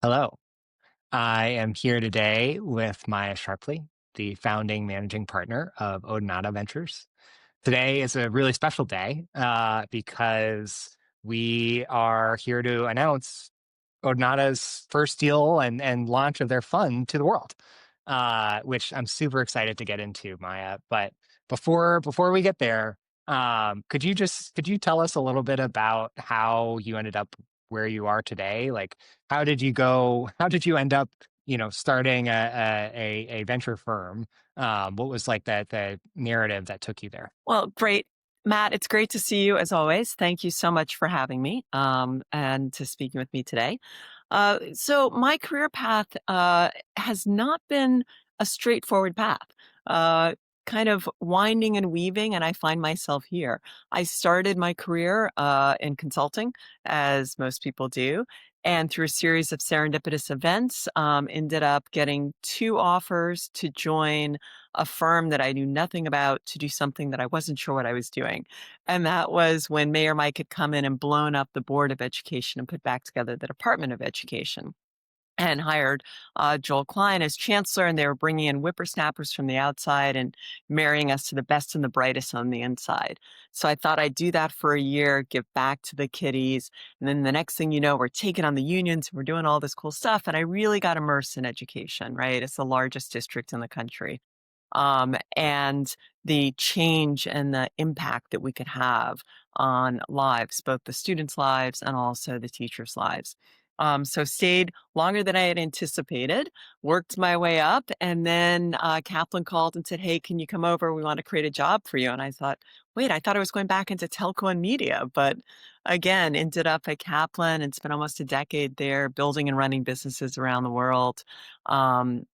Hello. I am here today with Maya Sharpley, the founding managing partner of Odonata Ventures. Today is a really special day because we are here to announce Odonata's first deal and launch of their fund to the world, which I'm super excited to get into, Maya. But before we get there, could you tell us a little bit about how you ended up where you are today? Like, how did you go? How did you end up, starting a venture firm? What was like the narrative that took you there? Well, great. Matt, it's great to see you as always. Thank you so much for having me and to speaking with me today. So, my career path has not been a straightforward path, uh, kind of winding and weaving, and I find myself here. I started my career in consulting, as most people do. And through a series of serendipitous events, ended up getting two offers to join a firm that I knew nothing about to do something that I wasn't sure what I was doing. And that was when Mayor Mike had come in and blown up the Board of Education and put back together the Department of Education and hired Joel Klein as chancellor. And they were bringing in whippersnappers from the outside and marrying us to the best and the brightest on the inside. So I thought I'd do that for a year, give back to the kiddies. And then the next thing you know, we're taking on the unions, we're doing all this cool stuff. And I really got immersed in education, right? It's the largest district in the country, and the change and the impact that we could have on lives, both the students' lives and also the teachers' lives. So stayed longer than I had anticipated, worked my way up, and then Kaplan called and said, "Hey, can you come over? We want to create a job for you." And I thought, wait, I thought I was going back into telco and media, but again, ended up at Kaplan and spent almost a decade there building and running businesses around the world, and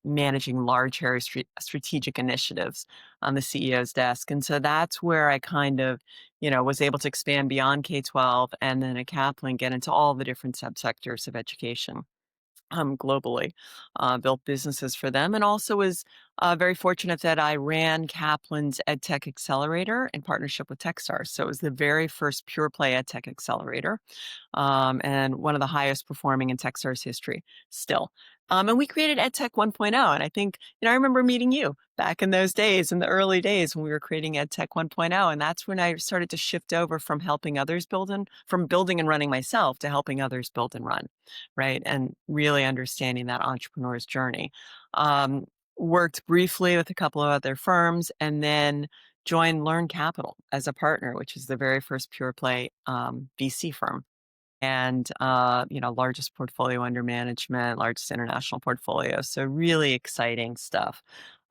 managing large, hairy strategic initiatives on the CEO's desk. And so that's where I kind of was able to expand beyond K-12 and then at Kaplan get into all the different subsectors of education globally, built businesses for them, and also was very fortunate that I ran Kaplan's EdTech Accelerator in partnership with Techstars. So it was the very first pure play EdTech accelerator, and one of the highest performing in Techstars history still. And we created EdTech 1.0. And I think, I remember meeting you back in those days, in the early days when we were creating EdTech 1.0. And that's when I started to shift over from helping others from building and running myself to helping others build and run, right? And really understanding that entrepreneur's journey. Um, Worked briefly with a couple of other firms and then joined Learn Capital as a partner, which is the very first pure play VC firm. And, largest portfolio under management, largest international portfolio. So really exciting stuff.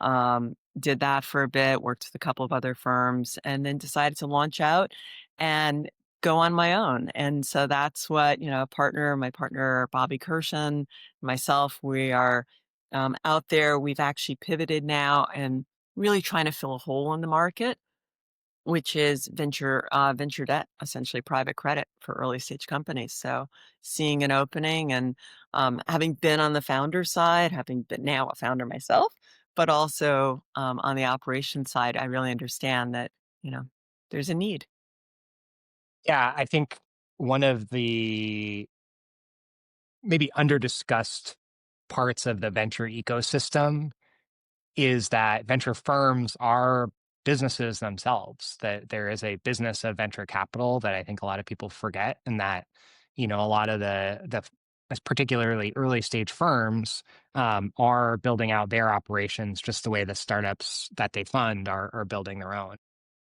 Did that for a bit, worked with a couple of other firms, and then decided to launch out and go on my own. And so that's what, my partner, Bobby Kirshen, myself, we are out there. We've actually pivoted now and really trying to fill a hole in the market, which is venture debt, essentially private credit for early stage companies. So seeing an opening and having been on the founder side, having been now a founder myself, but also on the operation side, I really understand that, you know, there's a need. Yeah, I think one of the maybe under-discussed parts of the venture ecosystem is that venture firms are businesses themselves, that there is a business of venture capital that I think a lot of people forget, and that, a lot of particularly early stage firms are building out their operations just the way the startups that they fund are building their own.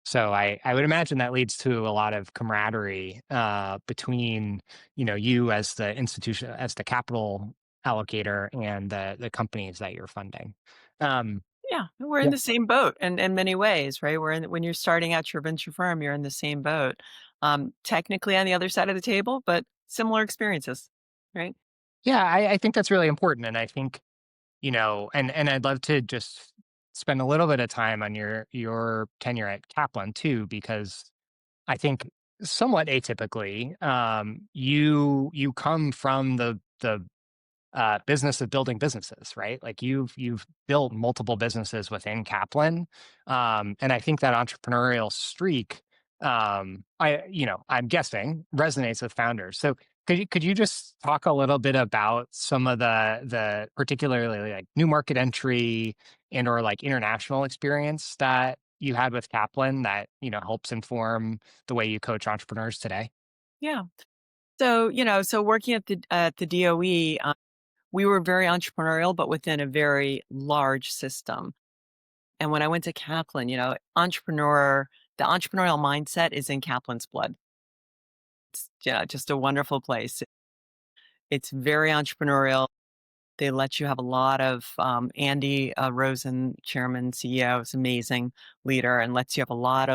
So I would imagine that leads to a lot of camaraderie between you as the institution, as the capital allocator, and the companies that you're funding. Um, Yeah, we're in yeah, the same boat in many ways, right? When you're starting out your venture firm, you're in the same boat. Technically on the other side of the table, but similar experiences, right? yeah, I think that's really important, and I think and I'd love to just spend a little bit of time on your tenure at Kaplan too, because I think somewhat atypically, you come from the business of building businesses, right? Like you've built multiple businesses within Kaplan, and I think that entrepreneurial streak, I'm guessing resonates with founders. So Could you just talk a little bit about some of the particularly like new market entry and or like international experience that you had with Kaplan that, helps inform the way you coach entrepreneurs today? Yeah. So, so working at the DOE, we were very entrepreneurial, but within a very large system. And when I went to Kaplan, the entrepreneurial mindset is in Kaplan's blood. It's, yeah, just a wonderful place. It's very entrepreneurial. They let you have a lot of Andy Rosen, chairman, CEO, is amazing leader, and lets you have a lot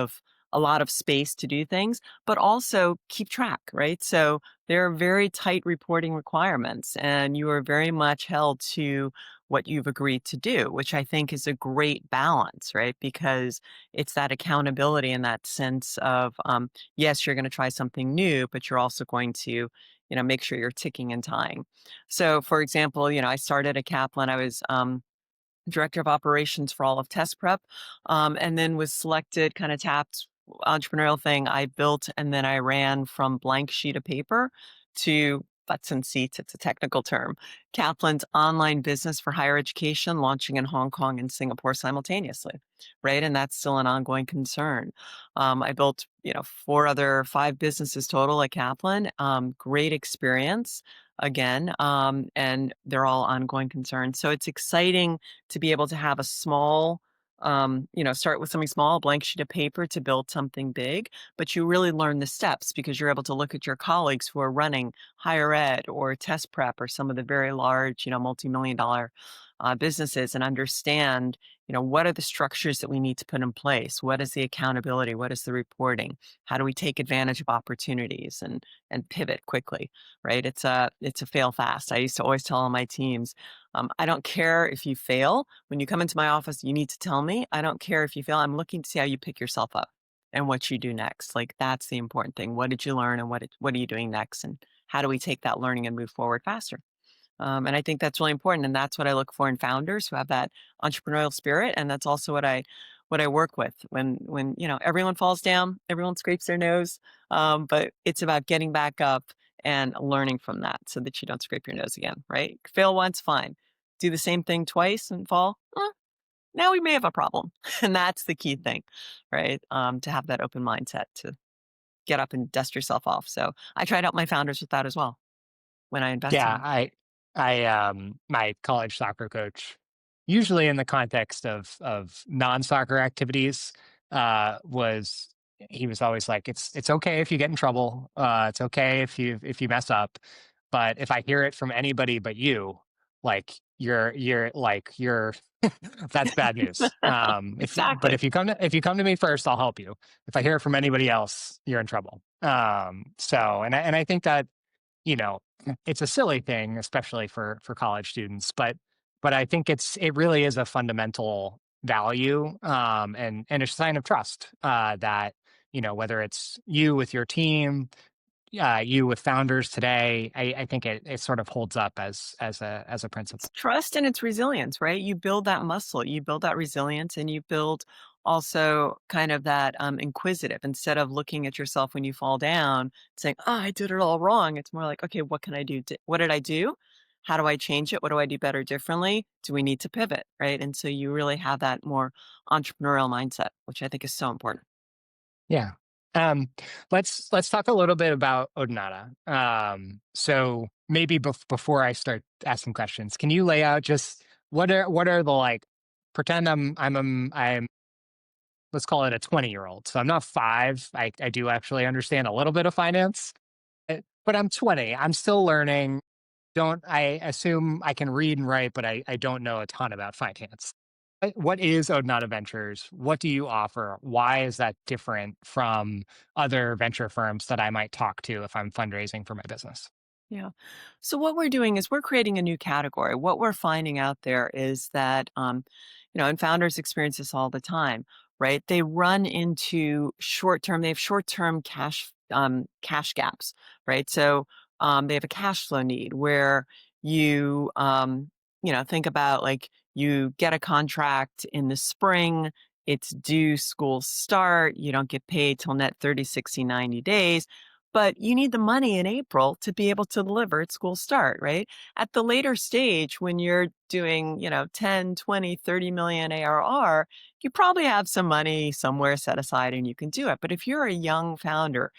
of space to do things, but also keep track, right? So there are very tight reporting requirements, and you are very much held to what you've agreed to do, which I think is a great balance, right? Because it's that accountability and that sense of yes, you're going to try something new, but you're also going to make sure you're ticking and tying. So, for example, I started at Kaplan. I was director of operations for all of test prep, and then was selected, kind of tapped entrepreneurial thing. I built and then I ran from blank sheet of paper to butts and seats. It's a technical term. Kaplan's online business for higher education, launching in Hong Kong and Singapore simultaneously, right? And that's still an ongoing concern. I built, five businesses total at Kaplan. Great experience again, and they're all ongoing concerns. So it's exciting to be able to have a small, start with something small, a blank sheet of paper to build something big, but you really learn the steps because you're able to look at your colleagues who are running higher ed or test prep or some of the very large, multi-million dollar businesses and understand, what are the structures that we need to put in place? What is the accountability? What is the reporting? How do we take advantage of opportunities and pivot quickly? Right? It's a fail fast. I used to always tell all my teams, I don't care if you fail. When you come into my office, you need to tell me. I don't care if you fail. I'm looking to see how you pick yourself up and what you do next. Like that's the important thing. What did you learn and what are you doing next? And how do we take that learning and move forward faster? And I think that's really important. And that's what I look for in founders who have that entrepreneurial spirit. And that's also what I work with when everyone falls down, everyone scrapes their nose. But it's about getting back up and learning from that so that you don't scrape your nose again, right? Fail once, fine. Do the same thing twice and fall. Now we may have a problem. And that's the key thing, right? To have that open mindset to get up and dust yourself off. So I try to help my founders with that as well when I invest in Yeah, them. my college soccer coach, usually in the context of non-soccer activities, was he was always like, "It's okay if you get in trouble. It's okay if you mess up, but if I hear it from anybody but you, like you're that's bad news. But Exactly. if you come to me first, I'll help you. If I hear it from anybody else, you're in trouble. So and I think that you know, it's a silly thing, especially for college students, but I think it really is a fundamental value, and a sign of trust, that, whether it's you with your team, you with founders today, I think it sort of holds up as a It's principle. trust and it's resilience, right? You build that muscle, you build that resilience, and you build also kind of that inquisitive instead of looking at yourself when you fall down, saying, "Oh, I did it all wrong." It's more like, "Okay, what can I do? What did I do? How do I change it? What do I do better differently? Do we need to pivot?" Right? And so you really have that more entrepreneurial mindset, which I think is so important. Yeah. Um, let's talk a little bit about Odonata. So maybe before I start asking questions, can you lay out just what are the like pretend I'm let's call it a 20-year-old. So I'm not five. I do actually understand a little bit of finance, but I'm 20. I'm still learning. Don't I assume I can read and write, but I don't know a ton about finance. What is Odonata Ventures? What do you offer? Why is that different from other venture firms that I might talk to if I'm fundraising for my business? Yeah. So what we're doing is we're creating a new category. What we're finding out there is that, and founders experience this all the time, right? They run into short-term. They have short-term cash gaps, right? So they have a cash flow need where you, think about like you get a contract in the spring. It's due school start. You don't get paid till net 30, 60, 90 days. but you need the money in April to be able to deliver at school start, right? At the later stage, when you're doing, 10, 20, 30 million ARR, you probably have some money somewhere set aside and you can do it. But if you're a young founder,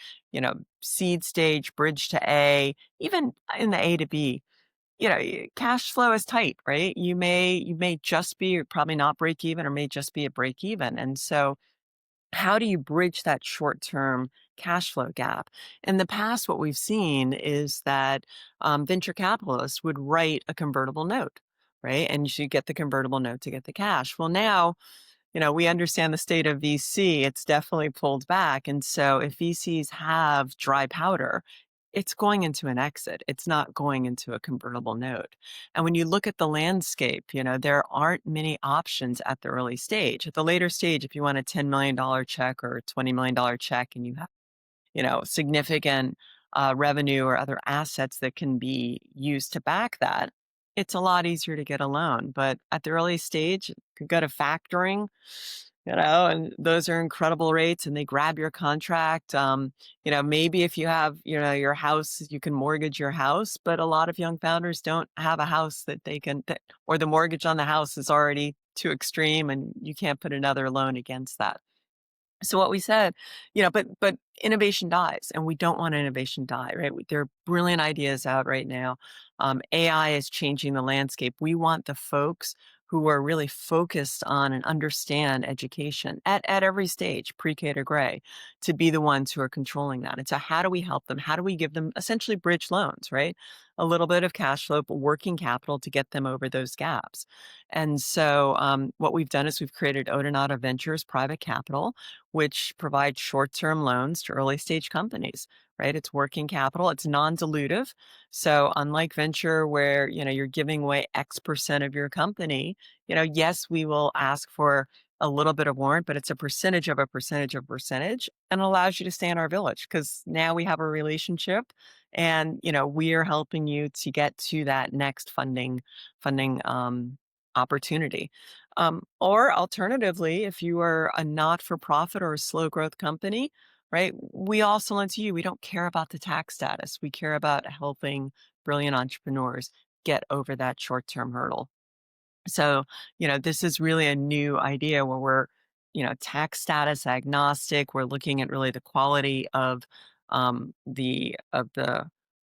seed stage, bridge to A, even in the A to B, cash flow is tight, right? You may just be probably not break even or may just be a break even. And so how do you bridge that short-term cash flow gap? In the past, what we've seen is that venture capitalists would write a convertible note, right? And you get the convertible note to get the cash. Well, now, we understand the state of VC, it's definitely pulled back. And so if VCs have dry powder, it's going into an exit. It's not going into a convertible note. And when you look at the landscape, there aren't many options at the early stage. At the later stage, if you want a $10 million check or a $20 million check and you have significant revenue or other assets that can be used to back that, it's a lot easier to get a loan. But at the early stage, you could go to factoring, and those are incredible rates and they grab your contract. Maybe if you have, your house, you can mortgage your house, but a lot of young founders don't have a house that they can, or the mortgage on the house is already too extreme and you can't put another loan against that. So what we said, but innovation dies, and we don't want innovation die, right? There are brilliant ideas out right now. AI is changing the landscape. We want the folks who are really focused on and understand education at every stage, pre-K to gray, to be the ones who are controlling that. And so how do we help them? How do we give them essentially bridge loans, right? A little bit of cash flow, but working capital to get them over those gaps. And so what we've done is we've created Odonata Ventures Private Capital, which provides short-term loans to early stage companies, right? It's working capital, it's non-dilutive. So unlike venture where, you're giving away X% of your company, yes, we will ask for a little bit of warrant, but it's a percentage of a percentage of percentage and allows you to stay in our village because now we have a relationship and, we are helping you to get to that next funding opportunity. Or alternatively, if you are a not-for-profit or a slow growth company, right, we also lend to you. We don't care about the tax status. We care about helping brilliant entrepreneurs get over that short-term hurdle. So, this is really a new idea where we're, tax status agnostic. We're looking at really the quality of the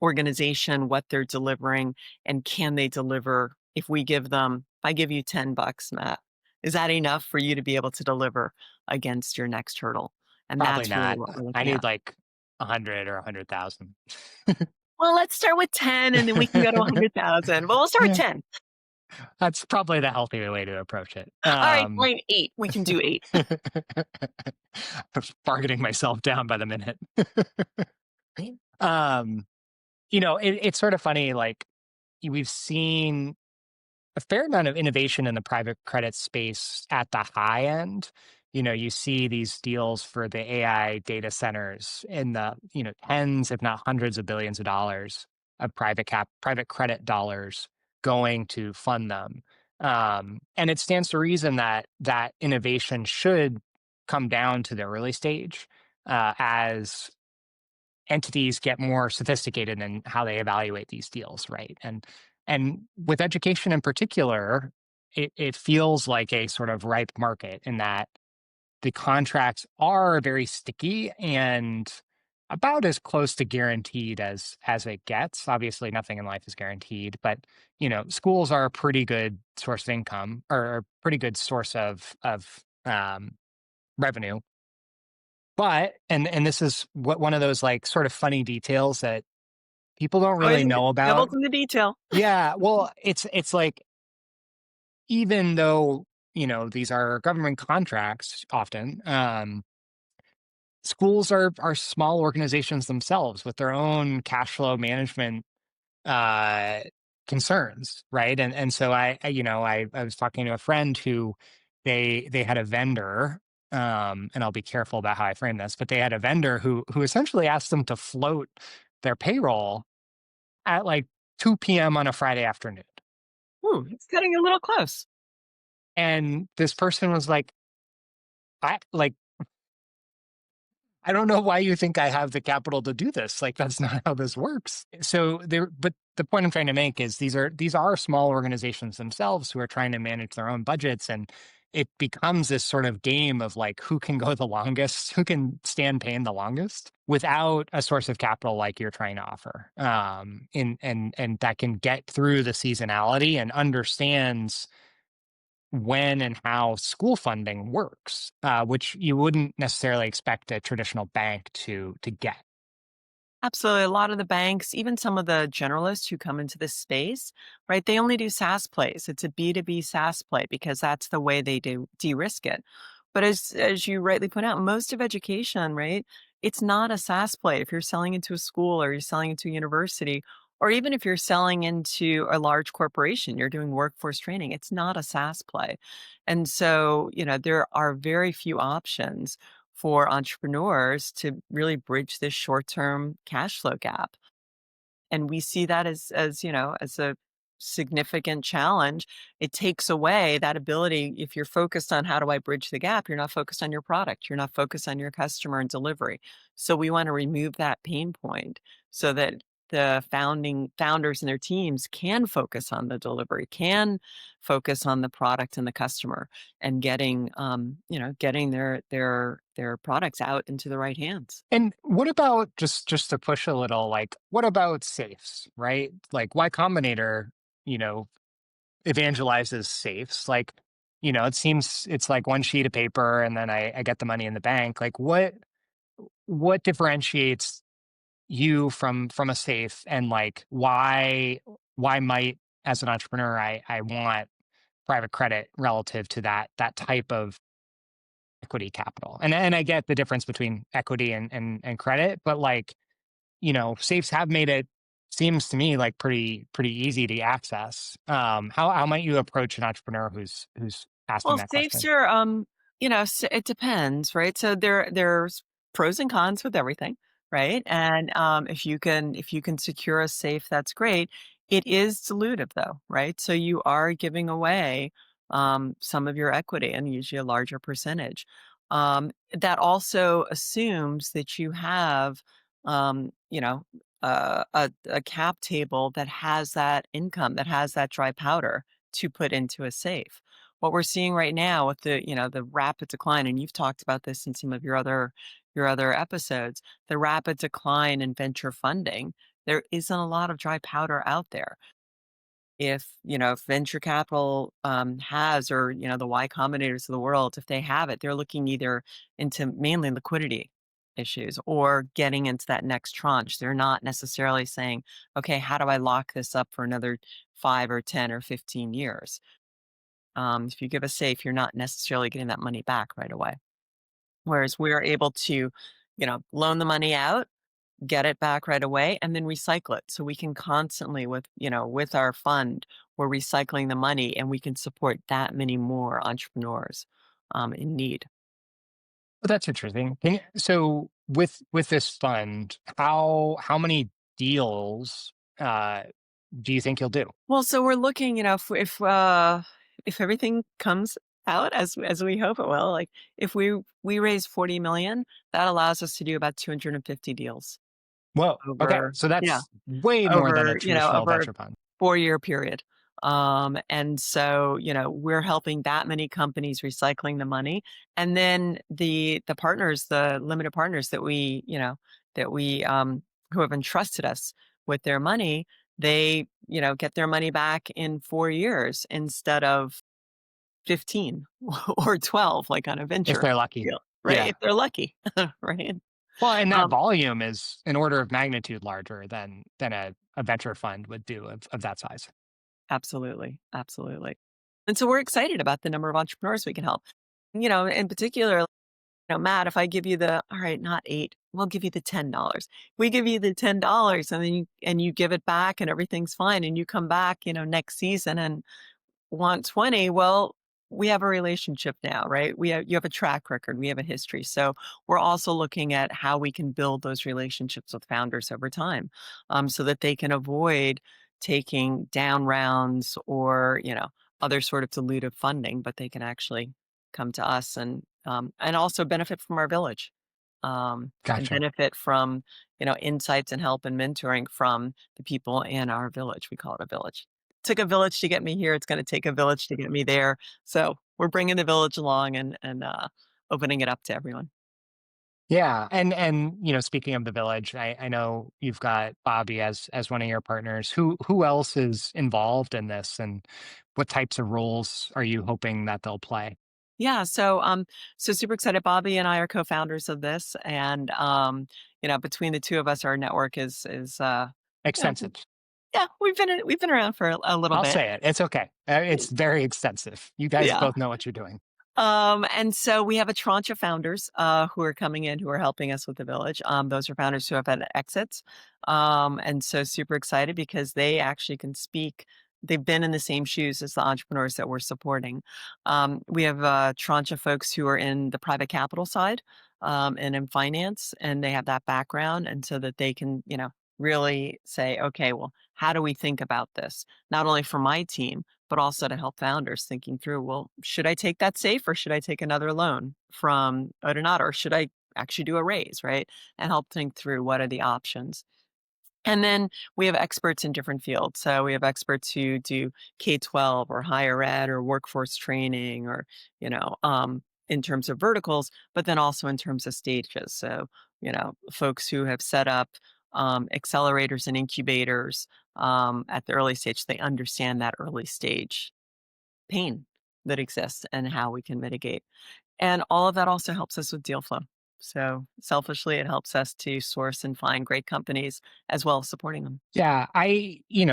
organization, what they're delivering, and can they deliver if we give them, if I give you $10, Matt, is that enough for you to be able to deliver against your next hurdle? And Probably that's really not. what we're I looking need at. like 100 or 100,000. Well, let's start with 10 and then we can go to 100,000. Well, we'll start with Yeah, 10. that's probably the healthier way to approach it. All right, fine, 8. We can do 8. Bargaining myself down by the minute. um, it's sort of funny, like we've seen a fair amount of innovation in the private credit space at the high end. You see these deals for the AI data centers in the, tens, if not hundreds of billions of dollars of private credit dollars going to fund them. And it stands to reason that that innovation should come down to the early stage as entities get more sophisticated in how they evaluate these deals, right? And with education in particular, it feels like a sort of ripe market in that the contracts are very sticky and about as close to guaranteed as it gets. Obviously, nothing in life is guaranteed, but schools are a pretty good source of income or a pretty good source of revenue. But and this is what one of those like sort of funny details that people don't Always really in the know about. devil's in the detail. Yeah, well, it's like even though, these are government contracts often, schools are small organizations themselves with their own cash flow management uh concerns, right? And so I was talking to a friend who they had a vendor, and I'll be careful about how I frame this, but they had a vendor who essentially asked them to float their payroll at like 2 p.m. on a Friday afternoon. Ooh, it's getting a little close. And this person was like, I like I don't know why you think I have the capital to do this. Like that's not how this works. So there, but the point I'm trying to make is these are small organizations themselves who are trying to manage their own budgets, and it becomes this sort of game of like who can go the longest, who can stand pain the longest without a source of capital like you're trying to offer. And that can get through the seasonality and understands when and how school funding works, which you wouldn't necessarily expect a traditional bank to get. Absolutely. A lot of the banks, even some of the generalists who come into this space, right? They only do SaaS plays. It's a B2B SaaS play because that's the way they do de-risk it. But as you rightly point out, most of education, right? It's not a SaaS play. If you're selling into a school or you're selling into a university, or even if you're selling into a large corporation, you're doing workforce training, it's not a SaaS play. And so, there are very few options for entrepreneurs to really bridge this short-term cash flow gap. And we see that as a significant challenge. It takes away that ability. If you're focused on how do I bridge the gap, you're not focused on your product, you're not focused on your customer and delivery. So we want to remove that pain point so that the founders and their teams can focus on the delivery, can focus on the product and the customer, and getting their products out into the right hands. And what about just to push a little, like what about safes, right? Like Y Combinator, you know, evangelizes safes. Like, it seems it's like one sheet of paper and then I get the money in the bank. Like what differentiates you from a safe, and like why might, as an entrepreneur, I want private credit relative to that type of equity capital. And I get the difference between equity and credit, but like, safes have made it, seems to me, like pretty easy to access. How might you approach an entrepreneur who's asking Well, that safes question? are, it depends, right? So there's pros and cons with everything, right? And if you can secure a safe, that's great. It is dilutive though, right? So you are giving away some of your equity and usually a larger percentage. That also assumes that you have, a cap table that has that income, that has that dry powder to put into a safe. What we're seeing right now with the rapid decline, and you've talked about this in some of your other episodes, the rapid decline in venture funding, there isn't a lot of dry powder out there. If venture capital has, or the Y Combinators of the world, if they have it, they're looking either into mainly liquidity issues or getting into that next tranche. They're not necessarily saying, okay, how do I lock this up for another 5 or 10 or 15 years? If you give a safe, you're not necessarily getting that money back right away. Whereas we're able to, loan the money out, get it back right away, and then recycle it. So we can constantly, with our fund, we're recycling the money and we can support that many more entrepreneurs in need. Well, that's interesting. So with this fund, how many deals do you think you'll do? Well, so we're looking, if everything comes out as we hope it will, like if we raise 40 million, that allows us to do about 250 deals Whoa. Okay. over, So yeah, that's way more than a traditional over a venture fund. 4-year period. And so, we're helping that many companies recycling the money. And then the partners, the limited partners that we who have entrusted us with their money, they, get their money back in 4 years instead of 15 or 12, like on a If venture they're lucky. deal, right? Yeah. If they're lucky, right? Well, and that Um, volume is an order of magnitude larger than a venture fund would do of that size. Absolutely, absolutely. And so we're excited about the number of entrepreneurs we can help. In particular, Matt, if I give you the, all right, not 8, we'll give you the $10. We give you the $10 and then you give it back and everything's fine and you come back, next season and want 20, well, we have a relationship now, right? You have a track record, we have a history. So we're also looking at how we can build those relationships with founders over time, so that they can avoid taking down rounds or, other sort of dilutive funding, but they can actually come to us and also benefit from our village. and Gotcha. benefit from, insights and help and mentoring from the people in our village. We call it a village. Took a village to get me here. It's going to take a village to get me there. So we're bringing the village along and opening it up to everyone. Yeah, and speaking of the village, I know you've got Bobby as one of your partners. Who else is involved in this, and what types of roles are you hoping that they'll play? Yeah, so super excited. Bobby and I are co-founders of this, and between the two of us, our network is you know, Extensive. yeah, we've been around for a little I'll bit. say it. It's okay. It's very extensive. You guys Yeah. both know what you're doing. And so we have a tranche of founders who are coming in who are helping us with the village. Those are founders who have had exits. And so super excited because they actually can speak. They've been in the same shoes as the entrepreneurs that we're supporting. We have a tranche of folks who are in the private capital side and in finance, and they have that background. And so that they can, really say, okay, well, how do we think about this? Not only for my team, but also to help founders thinking through, well, should I take that safe or should I take another loan from Odonata or should I actually do a raise, right? And help think through what are the options. And then we have experts in different fields. So we have experts who do K-12 or higher ed or workforce training or, in terms of verticals, but then also in terms of stages. So, folks who have set up accelerators and incubators at the early stage, they understand that early stage pain that exists and how we can mitigate. And all of that also helps us with deal flow. So selfishly, it helps us to source and find great companies as well as supporting them. Yeah,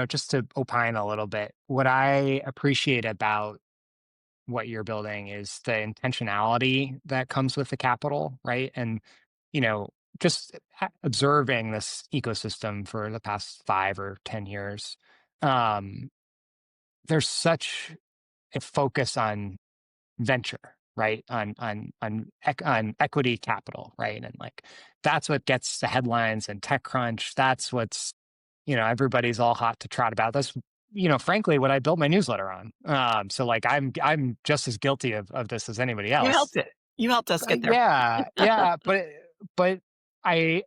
just to opine a little bit, what I appreciate about what you're building is the intentionality that comes with the capital, right? And, you know, just observing this ecosystem for the past 5 or 10 years, um, there's such a focus on venture, right? On equity capital, right? And like that's what gets the headlines and TechCrunch. That's what's everybody's all hot to trot about. That's frankly what I built my newsletter on. So like I'm just as guilty of this as anybody You else. helped it. You helped us get there. Yeah, yeah, but I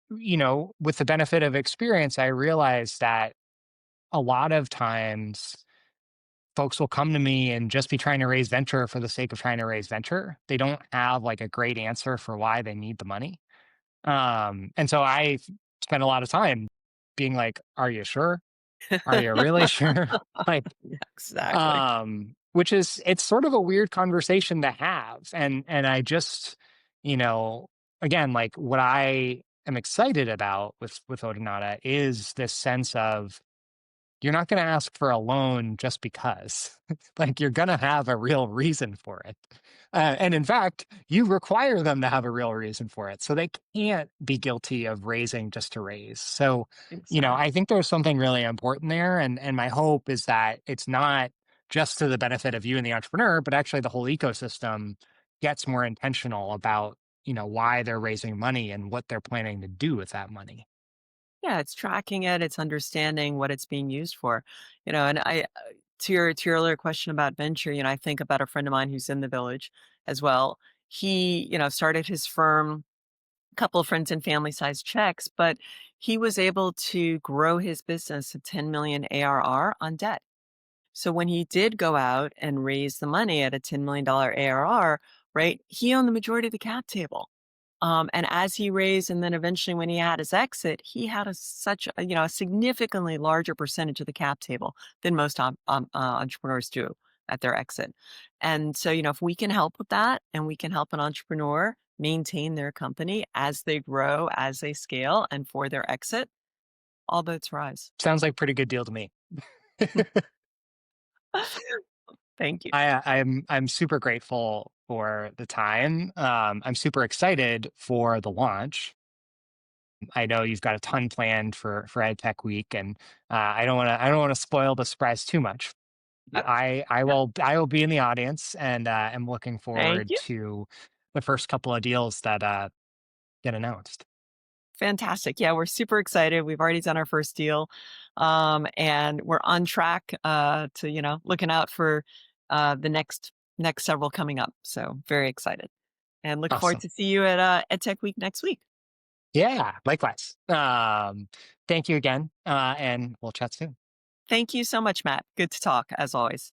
with the benefit of experience, I realized that a lot of times folks will come to me and just be trying to raise venture for the sake of trying to raise venture. They don't have like a great answer for why they need the money. And so I spend a lot of time being like, "Are you sure? Are you really sure?" Like, Yeah, exactly. which is it's sort of a weird conversation to have. And I just, you know, again, like what I am excited about with Odonata is this sense of you're not going to ask for a loan just because. Like you're going to have a real reason for it. And in fact, you require them to have a real reason for it. So they can't be guilty of raising just to raise. So, I Exactly. think there's something really important there. And my hope is that it's not just to the benefit of you and the entrepreneur, but actually the whole ecosystem gets more intentional about, why they're raising money and what they're planning to do with that money. Yeah, it's tracking it, it's understanding what it's being used for. And to your earlier question about venture, I think about a friend of mine who's in the village as well. He, started his firm, a couple of friends and family sized checks, but he was able to grow his business to 10 million ARR on debt. So when he did go out and raise the money at a $10 million ARR, right, he owned the majority of the cap table. And as he raised, and then eventually when he had his exit, he had a significantly larger percentage of the cap table than most entrepreneurs do at their exit. And so, if we can help with that, and we can help an entrepreneur maintain their company as they grow, as they scale, and for their exit, all boats rise. Sounds like a pretty good deal to me. Thank you. I'm super grateful for the time. I'm super excited for the launch. I know you've got a ton planned for EdTech Week, and I don't want to spoil the surprise too much. But Yep. I will be in the audience, and am looking Thank forward you. to the first couple of deals that get announced. Fantastic. Yeah, we're super excited. We've already done our first deal. And we're on track to, looking out for the next several coming up. So very excited. and look forward Awesome. to see you at EdTech Week next week. Yeah, likewise. Thank you again, and we'll chat soon. Thank you so much, Matt. Good to talk as always.